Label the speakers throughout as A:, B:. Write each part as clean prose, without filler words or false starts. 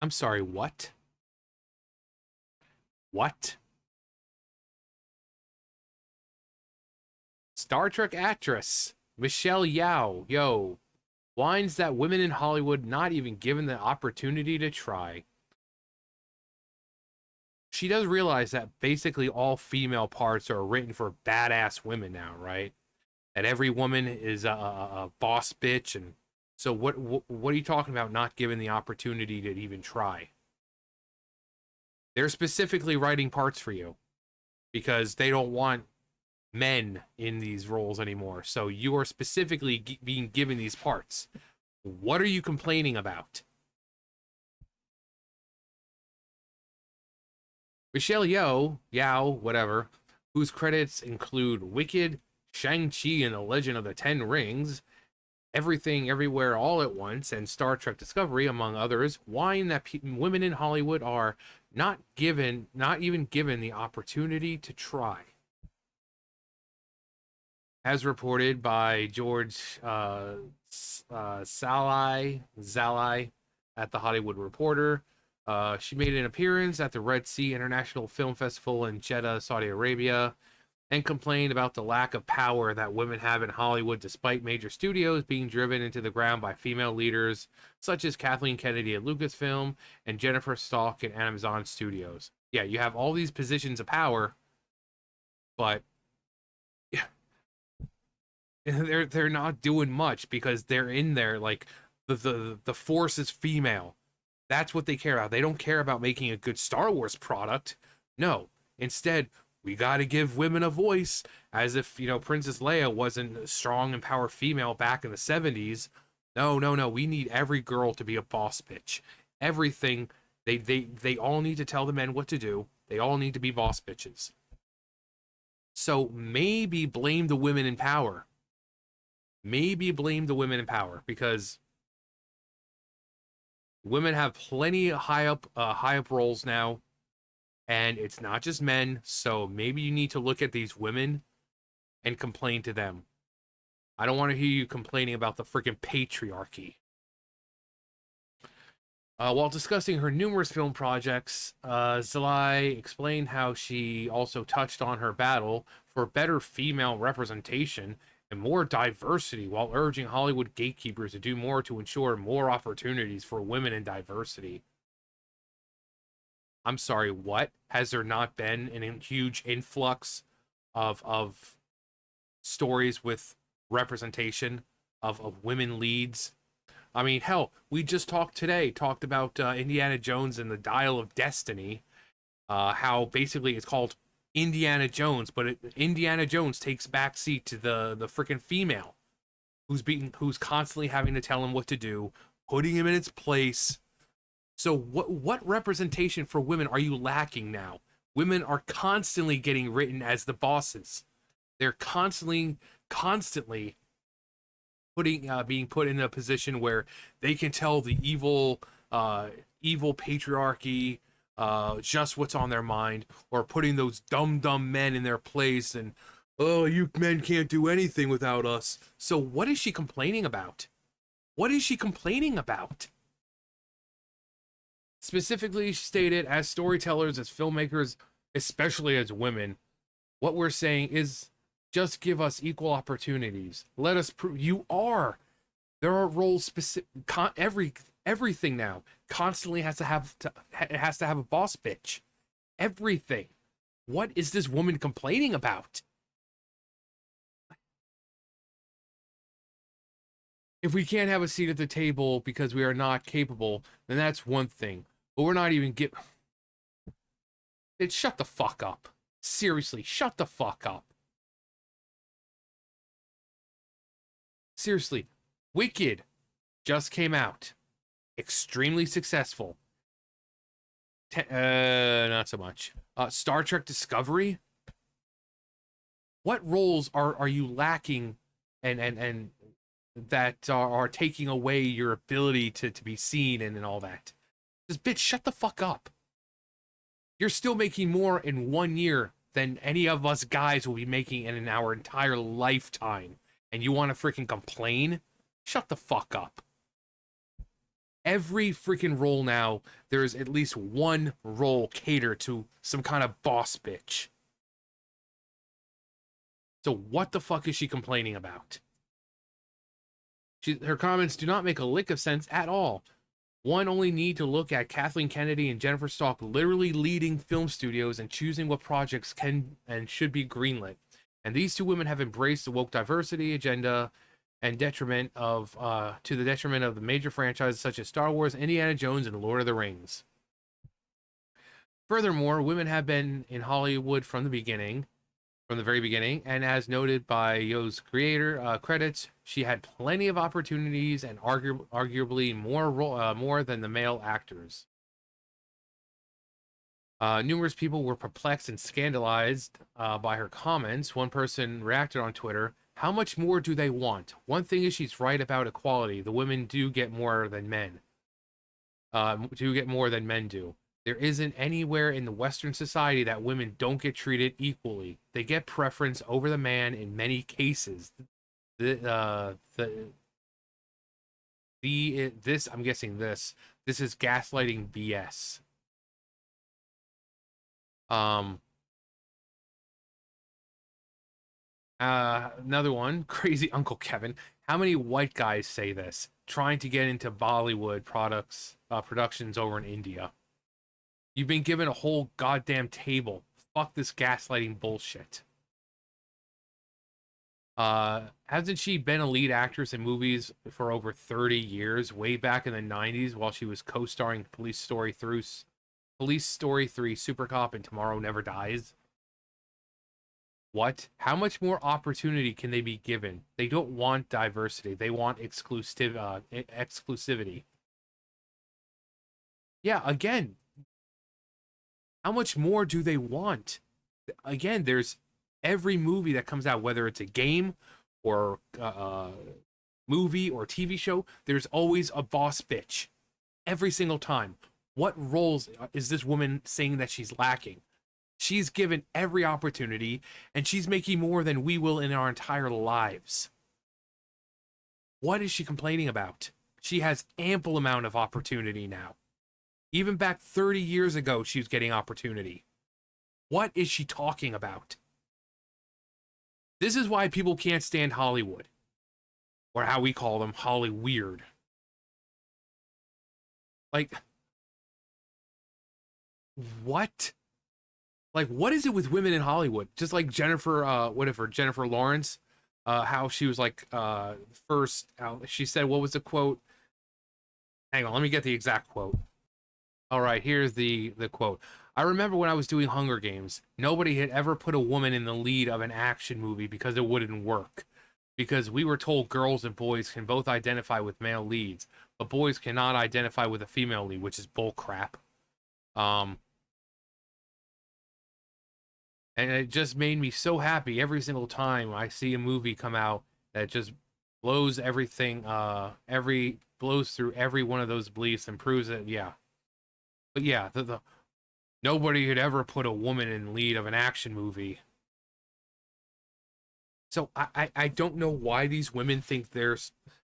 A: I'm sorry, what? What? Star Trek actress Michelle Yeoh whines that women in Hollywood not even given the opportunity to try. She does realize that basically all female parts are written for badass women now, right? And every woman is a boss bitch, and so what are you talking about? Not given the opportunity to even try? They're specifically writing parts for you because they don't want men in these roles anymore. So you are specifically being given these parts. What are you complaining about? Michelle Yeoh, whatever, whose credits include Wicked, Shang-Chi and the Legend of the Ten Rings, Everything Everywhere All at Once, and Star Trek Discovery, among others, whine that women in Hollywood are not even given the opportunity to try. As reported by George Zalai at the Hollywood Reporter, she made an appearance at the Red Sea International Film Festival in Jeddah, Saudi Arabia, and complained about the lack of power that women have in Hollywood despite major studios being driven into the ground by female leaders such as Kathleen Kennedy at Lucasfilm and Jennifer Stalk at Amazon Studios. Yeah, you have all these positions of power, but they're not doing much because they're in there like the force is female. That's what they care about. They don't care about making a good Star Wars product. No. Instead, we got to give women a voice, as if, Princess Leia wasn't a strong and power female back in the 70s. No, no, no. We need every girl to be a boss bitch. Everything. They all need to tell the men what to do. They all need to be boss bitches. So maybe blame the women in power. Maybe blame the women in power because women have plenty of high up roles now, and it's not just men. So maybe you need to look at these women and complain to them. I don't want to hear you complaining about the freaking patriarchy. While discussing her numerous film projects, Zalai explained how she also touched on her battle for better female representation and more diversity while urging Hollywood gatekeepers to do more to ensure more opportunities for women in diversity. I'm sorry, what? Has there not been a huge influx of stories with representation of women leads? I mean, hell, we just talked about Indiana Jones and the Dial of Destiny, how basically it's called Indiana Jones, but Indiana Jones takes backseat to the freaking female who's constantly having to tell him what to do, putting him in its place. So what representation for women are you lacking now? Women are constantly getting written as the bosses. They're constantly being put in a position where they can tell the evil patriarchy just what's on their mind, or putting those dumb men in their place, and oh, you men can't do anything without us. So what is she complaining about? What is she complaining about? Specifically, she stated, as storytellers, as filmmakers, especially as women, what we're saying is just give us equal opportunities. Let us prove you are. There are roles specific. Everything now constantly has to have a boss bitch. Everything. What is this woman complaining about? If we can't have a seat at the table because we are not capable, then that's one thing. But we're not even get. Shut the fuck up. Seriously, shut the fuck up. Seriously, Wicked just came out. Extremely successful. Not so much. Star Trek Discovery. What roles are you lacking, and that are taking away your ability to be seen and all that? Just bitch, shut the fuck up. You're still making more in 1 year than any of us guys will be making in our entire lifetime. And you want to freaking complain? Shut the fuck up. Every freaking role now, there's at least one role catered to some kind of boss bitch. So what the fuck is she complaining about? Her comments do not make a lick of sense at all. One only need to look at Kathleen Kennedy and Jennifer Stock literally leading film studios and choosing what projects can and should be greenlit. And these two women have embraced the woke diversity agenda and detriment of to the detriment of the major franchises such as Star Wars, Indiana Jones, and Lord of the Rings. Furthermore, women have been in Hollywood from the very beginning, and as noted by Yeoh's creator credits, she had plenty of opportunities and arguably more than the male actors. Numerous people were perplexed and scandalized by her comments. One person reacted on Twitter, "How much more do they want? One thing is she's right about equality. The women do get more than men. Do. There isn't anywhere in the Western society that women don't get treated equally. They get preference over the man in many cases. This I'm guessing this is gaslighting BS." Another one, crazy Uncle Kevin. How many white guys say this? Trying to get into Bollywood productions over in India. You've been given a whole goddamn table. Fuck this gaslighting bullshit. Hasn't she been a lead actress in movies for over 30 years, way back in the 90s while she was co-starring Police Story 3, Super Cop, and Tomorrow Never Dies? What? How much more opportunity can they be given? They don't want diversity. They want exclusivity. Yeah, again, how much more do they want? Again, there's every movie that comes out, whether it's a game or movie or TV show, there's always a boss bitch. Every single time. What roles is this woman saying that she's lacking? She's given every opportunity, and she's making more than we will in our entire lives. What is she complaining about? She has ample amount of opportunity now. Even back 30 years ago, she was getting opportunity. What is she talking about? This is why people can't stand Hollywood. Or how we call them, Hollyweird. Like, what? Like, what is it with women in Hollywood? Just like Jennifer Lawrence, how she was like, first, she said, what was the quote? Hang on, let me get the exact quote. All right, here's the quote. "I remember when I was doing Hunger Games, nobody had ever put a woman in the lead of an action movie because it wouldn't work. Because we were told girls and boys can both identify with male leads, but boys cannot identify with a female lead, which is bull crap. And it just made me so happy every single time I see a movie come out that just blows everything, blows through every one of those beliefs and proves it, yeah. But yeah, the nobody had ever put a woman in lead of an action movie. So I don't know why these women think they're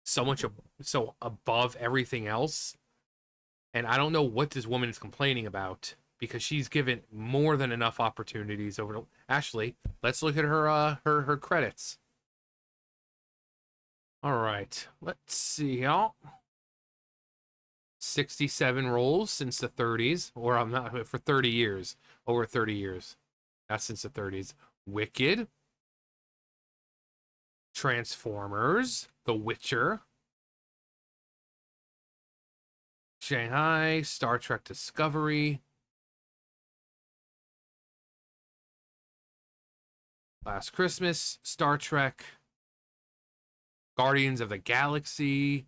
A: so above everything else. And I don't know what this woman is complaining about, because she's given more than enough opportunities over to... Actually, let's look at her credits. All right, let's see here. 67 roles since the 30s, or I'm not, for 30 years, over 30 years. That's since the 30s. Wicked, Transformers, The Witcher, Shanghai, Star Trek Discovery, Last Christmas, Star Trek, Guardians of the Galaxy,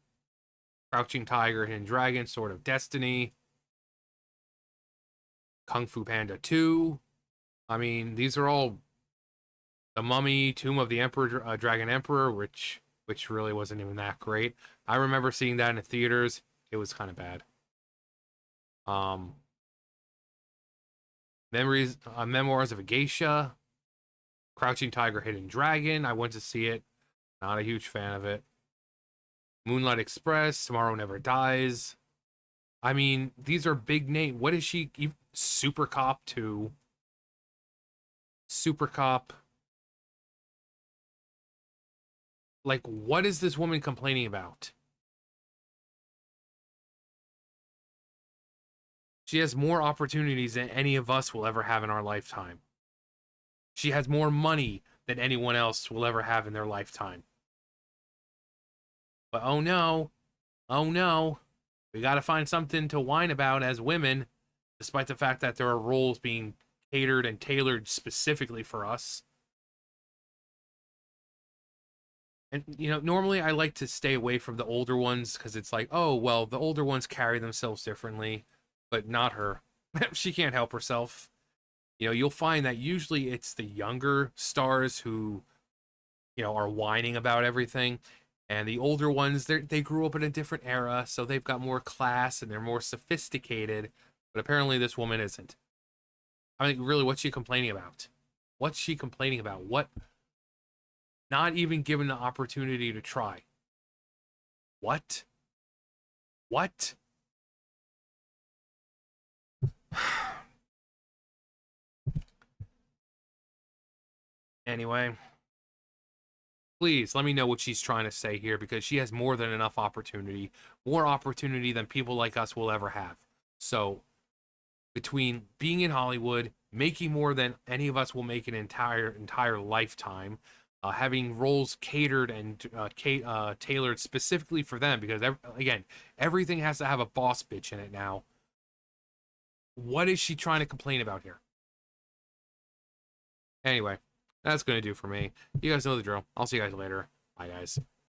A: Crouching Tiger, Hidden Dragon, Sword of Destiny, Kung Fu Panda 2. I mean, these are all... The Mummy, Tomb of the Emperor, Dragon Emperor, which really wasn't even that great. I remember seeing that in the theaters. It was kind of bad. Memoirs of a Geisha, Crouching Tiger, Hidden Dragon. I went to see it. Not a huge fan of it. Moonlight Express, Tomorrow Never Dies. I mean, these are big name. What is she? Super Cop 2, Super Cop. Like, what is this woman complaining about? She has more opportunities than any of us will ever have in our lifetime. She has more money than anyone else will ever have in their lifetime. But oh no, oh no, we gotta find something to whine about as women, despite the fact that there are roles being catered and tailored specifically for us. And normally I like to stay away from the older ones because it's like, oh well, the older ones carry themselves differently, but not her. She can't help herself. You'll find that usually it's the younger stars who, are whining about everything. And the older ones, they grew up in a different era, so they've got more class and they're more sophisticated. But apparently this woman isn't. I mean, really, what's she complaining about? What's she complaining about? What? Not even given the opportunity to try. What? What? Anyway, please let me know what she's trying to say here because she has more than enough opportunity, more opportunity than people like us will ever have. So, between being in Hollywood, making more than any of us will make an entire lifetime, having roles catered and tailored specifically for them, because again, everything has to have a boss bitch in it now. What is she trying to complain about here? Anyway, that's gonna do for me. You guys know the drill. I'll see you guys later. Bye, guys.